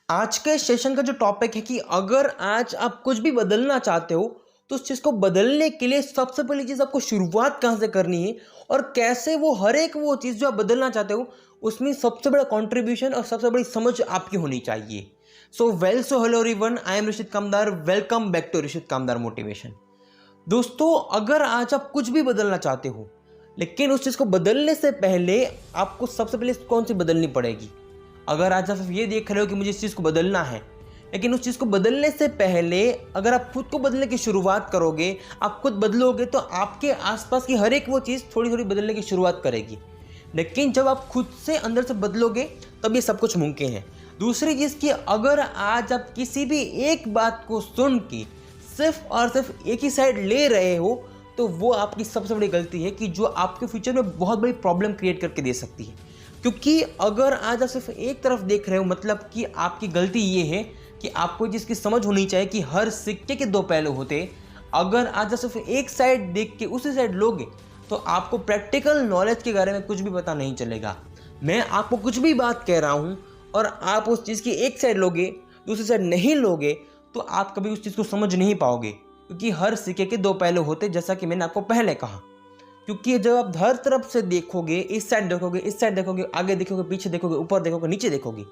आज के सेशन का जो टॉपिक है कि अगर आज आप कुछ भी बदलना चाहते हो तो उस चीज़ को बदलने के लिए सबसे पहली चीज़ आपको शुरुआत कहाँ से करनी है और कैसे वो हर एक वो चीज़ जो आप बदलना चाहते हो उसमें सबसे बड़ा कंट्रीब्यूशन और सबसे बड़ी समझ आपकी होनी चाहिए। So hello everyone, I am Rishit Kamdar. Welcome back to Rishit Kamdar motivation. दोस्तों, अगर आज आप कुछ भी बदलना चाहते हो लेकिन उस चीज़ को बदलने से पहले आपको सबसे पहले कौन सी बदलनी पड़ेगी। अगर आज आप ये देख रहे हो कि मुझे इस चीज़ को बदलना है, लेकिन उस चीज़ को बदलने से पहले अगर आप खुद को बदलने की शुरुआत करोगे, आप खुद बदलोगे तो आपके आसपास की हर एक वो चीज़ थोड़ी थोड़ी बदलने की शुरुआत करेगी। लेकिन जब आप खुद से अंदर से बदलोगे तब ये सब कुछ मुमकिन है। दूसरी चीज़ कि अगर आज आप किसी भी एक बात को सुन के सिर्फ और सिर्फ एक ही साइड ले रहे हो तो वो आपकी सबसे बड़ी गलती है कि जो आपके फ्यूचर में बहुत बड़ी प्रॉब्लम क्रिएट करके दे सकती है। क्योंकि अगर आज आप सिर्फ एक तरफ देख रहे हो मतलब कि आपकी गलती ये है कि आपको जिसकी समझ होनी चाहिए कि हर सिक्के के दो पहलू होते। अगर आज आप सिर्फ एक साइड देख के उसी साइड लोगे तो आपको प्रैक्टिकल नॉलेज के बारे में कुछ भी पता नहीं चलेगा। मैं आपको कुछ भी बात कह रहा हूँ और आप उस चीज़ की एक साइड लोगे, दूसरी साइड नहीं लोगे तो आप कभी उस चीज़ को समझ नहीं पाओगे। क्योंकि हर सिक्के के दो पहलू होते, जैसा कि मैंने आपको पहले कहा। क्योंकि जब आप हर तरफ से देखोगे, इस साइड देखोगे, इस साइड देखोगे, आगे देखोगे, पीछे देखोगे, ऊपर देखोगे, नीचे देखोगे,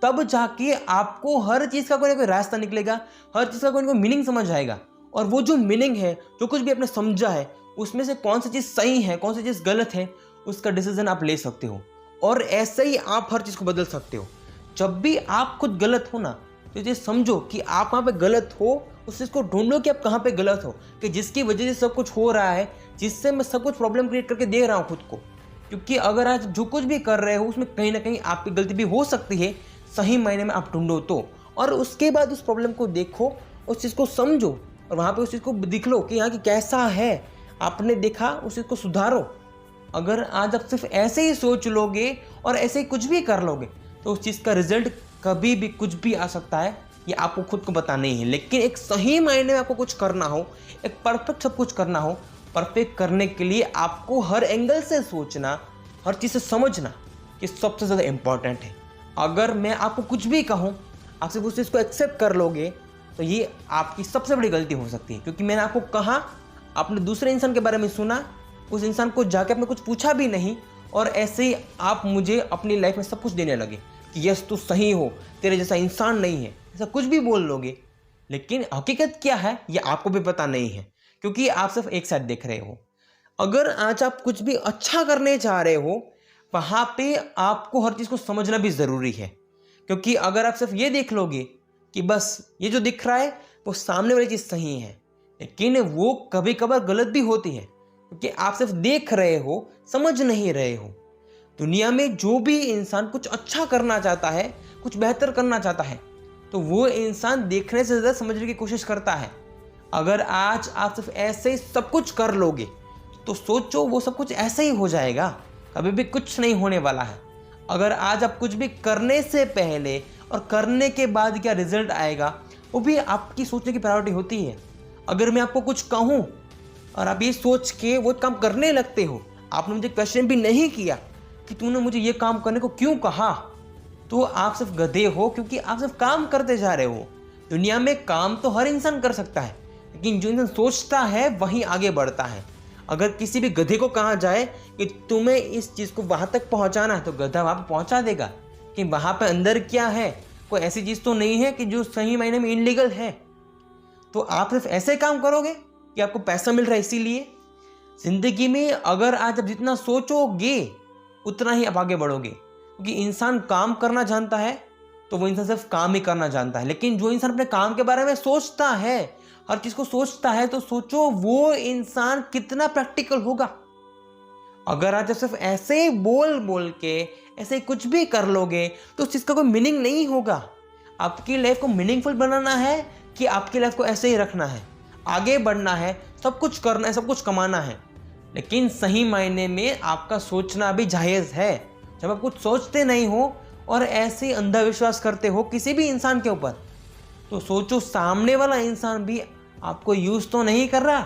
तब जाके आपको हर चीज़ का कोई ना कोई रास्ता निकलेगा, हर चीज़ का कोई ना कोई मीनिंग समझ आएगा। और वो जो मीनिंग है, जो कुछ भी आपने समझा है, उसमें से कौन सी चीज़ सही है, कौन सी चीज़ गलत है, उसका डिसीजन आप ले सकते हो। और ऐसे ही आप हर चीज़ को बदल सकते हो। जब भी आप खुद गलत हो ना तो ये समझो कि आप वहाँ पे गलत हो, उस चीज़ को ढूंढो कि आप कहाँ पे गलत हो, कि जिसकी वजह से सब कुछ हो रहा है, जिससे मैं सब कुछ प्रॉब्लम क्रिएट करके दे रहा हूँ खुद को। क्योंकि अगर आज जो कुछ भी कर रहे हो उसमें कहीं ना कहीं आपकी गलती भी हो सकती है, सही मायने में आप ढूंढो तो। और उसके बाद उस प्रॉब्लम को देखो, उस चीज़ को समझो और वहाँ पे उस चीज़ को दिख लो कि यहाँ की कैसा है, आपने देखा, उस चीज़ को सुधारो। अगर आज आप सिर्फ ऐसे ही सोच लोगे और ऐसे ही कुछ भी कर लोगे तो उस चीज़ का रिजल्ट कभी भी कुछ भी आ सकता है, ये आपको खुद को पता नहीं है। लेकिन एक सही मायने में आपको कुछ करना हो, एक परफेक्ट सब कुछ करना हो, परफेक्ट करने के लिए आपको हर एंगल से सोचना, हर चीज़ से समझना कि सबसे ज़्यादा इम्पॉर्टेंट है। अगर मैं आपको कुछ भी कहूँ, आप सिर्फ उस चीज़ को एक्सेप्ट कर लोगे तो ये आपकी सबसे बड़ी गलती हो सकती है। क्योंकि मैंने आपको कहा, आपने दूसरे इंसान के बारे में सुना, उस इंसान को जाके आपने कुछ पूछा भी नहीं और ऐसे ही आप मुझे अपनी लाइफ में सब कुछ देने लगे कि यस तू सही हो, तेरे जैसा इंसान नहीं है, ऐसा कुछ भी बोल लोगे। लेकिन हकीकत क्या है ये आपको भी पता नहीं है, क्योंकि आप सिर्फ एक साइड देख रहे हो। अगर आज आप कुछ भी अच्छा करने जा रहे हो, वहाँ पे आपको हर चीज़ को समझना भी ज़रूरी है। क्योंकि अगर आप सिर्फ ये देख लोगे कि बस ये जो दिख रहा है वो सामने वाली चीज़ सही है, लेकिन वो कभी कभार गलत भी होती है। क्योंकि आप सिर्फ देख रहे हो, समझ नहीं रहे हो। दुनिया में जो भी इंसान कुछ अच्छा करना चाहता है, कुछ बेहतर करना चाहता है, तो वो इंसान देखने से ज़्यादा समझने की कोशिश करता है। अगर आज आप सिर्फ ऐसे ही सब कुछ कर लोगे तो सोचो वो सब कुछ ऐसे ही हो जाएगा, कभी भी कुछ नहीं होने वाला है। अगर आज आप कुछ भी करने से पहले और करने के बाद क्या रिजल्ट आएगा वो भी आपकी सोचने की प्रायोरिटी होती है। अगर मैं आपको कुछ कहूँ और आप ये सोच के वो काम करने लगते हो, आपने मुझे क्वेश्चन भी नहीं किया कि तूने मुझे ये काम करने को क्यों कहा, तो आप सिर्फ गधे हो। क्योंकि आप सिर्फ काम करते जा रहे हो। दुनिया में काम तो हर इंसान कर सकता है, लेकिन जो इंसान सोचता है वही आगे बढ़ता है। अगर किसी भी गधे को कहा जाए कि तुम्हें इस चीज़ को वहाँ तक पहुँचाना है तो गधा वहाँ पर पहुँचा देगा कि वहाँ पर अंदर क्या है, कोई ऐसी चीज़ तो नहीं है कि जो सही मायने में इनलीगल है। तो आप सिर्फ ऐसे काम करोगे कि आपको पैसा मिल रहा है इसीलिए। ज़िंदगी में अगर आज आप जितना सोचोगे उतना ही आप आगे बढ़ोगे। क्योंकि इंसान काम करना जानता है तो वो इंसान सिर्फ काम ही करना जानता है। लेकिन जो इंसान अपने काम के बारे में सोचता है, हर चीज़ को सोचता है, तो सोचो वो इंसान कितना प्रैक्टिकल होगा। अगर आज आप सिर्फ ऐसे बोल बोल के ऐसे कुछ भी कर लोगे तो उस चीज़ का कोई मीनिंग नहीं होगा। आपकी लाइफ को मीनिंगफुल बनाना है कि आपकी लाइफ को ऐसे ही रखना है, आगे बढ़ना है, सब कुछ करना है, सब कुछ कमाना है। लेकिन सही मायने में आपका सोचना भी जायज़ है। जब आप कुछ सोचते नहीं हो और ऐसे ही अंधविश्वास करते हो किसी भी इंसान के ऊपर, तो सोचो सामने वाला इंसान भी आपको यूज़ तो नहीं कर रहा।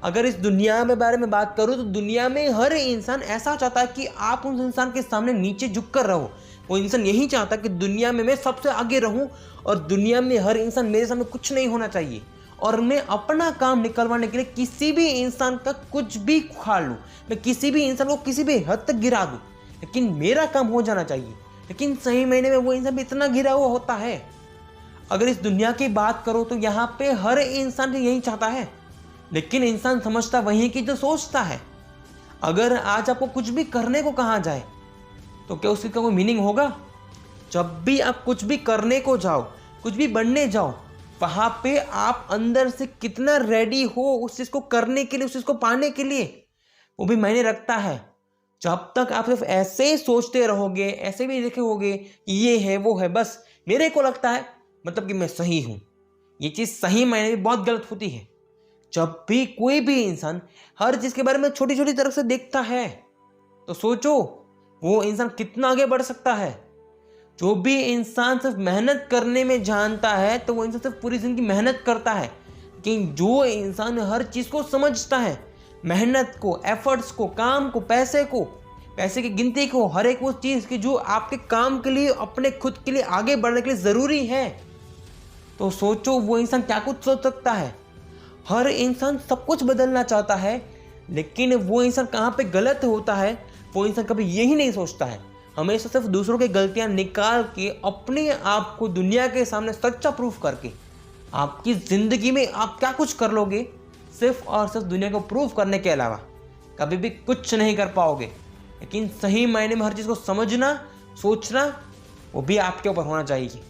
अगर इस दुनिया में बारे में बात करूँ तो दुनिया में हर इंसान ऐसा चाहता है कि आप उस इंसान के सामने नीचे झुक कर रहो। वो इंसान यही चाहता है कि दुनिया में मैं सबसे आगे रहूं और दुनिया में हर इंसान मेरे सामने कुछ नहीं होना चाहिए और मैं अपना काम निकलवाने के लिए किसी भी इंसान का कुछ भी खा लूँ, मैं किसी भी इंसान को किसी भी हद तक गिरा दूँ, लेकिन मेरा काम हो जाना चाहिए। लेकिन सही मायने में वो इंसान भी इतना गिरा हुआ होता है। अगर इस दुनिया की बात करो तो यहाँ पे हर इंसान यही चाहता है, लेकिन इंसान समझता वही है कि जो सोचता है। अगर आज आपको कुछ भी करने को कहा जाए तो क्या उसका कोई मीनिंग होगा? जब भी आप कुछ भी करने को जाओ, कुछ भी बनने जाओ, वहां पे आप अंदर से कितना रेडी हो उस चीज को करने के लिए, उस चीज को पाने के लिए, वो भी मायने रखता है। जब तक आप सिर्फ ऐसे ही सोचते रहोगे, ऐसे भी देखोगे कि ये है वो है, बस मेरे को लगता है मतलब कि मैं सही हूं, ये चीज सही मायने में बहुत गलत होती है। जब भी कोई भी इंसान हर चीज के बारे में छोटी छोटी तरफ से देखता है तो सोचो वो इंसान कितना आगे बढ़ सकता है। जो भी इंसान सिर्फ मेहनत करने में जानता है तो वो इंसान सिर्फ पूरी जिंदगी मेहनत करता है। लेकिन जो इंसान हर चीज को समझता है, मेहनत को, एफर्ट्स को, काम को, पैसे की गिनती को, हर एक वो चीज की जो आपके काम के लिए, अपने खुद के लिए आगे बढ़ने के लिए जरूरी है, तो सोचो वो इंसान क्या कुछ सोच सकता है। हर इंसान सब कुछ बदलना चाहता है, लेकिन वो इंसान कहाँ पे गलत होता है वो इंसान कभी यही नहीं सोचता है। हमेशा सिर्फ दूसरों की गलतियां निकाल के अपने आप को दुनिया के सामने सच्चा प्रूफ करके आपकी जिंदगी में आप क्या कुछ कर लोगे, सिर्फ और सिर्फ दुनिया को प्रूफ करने के अलावा कभी भी कुछ नहीं कर पाओगे। लेकिन सही मायने में हर चीज़ को समझना, सोचना, वो भी आपके ऊपर होना चाहिए।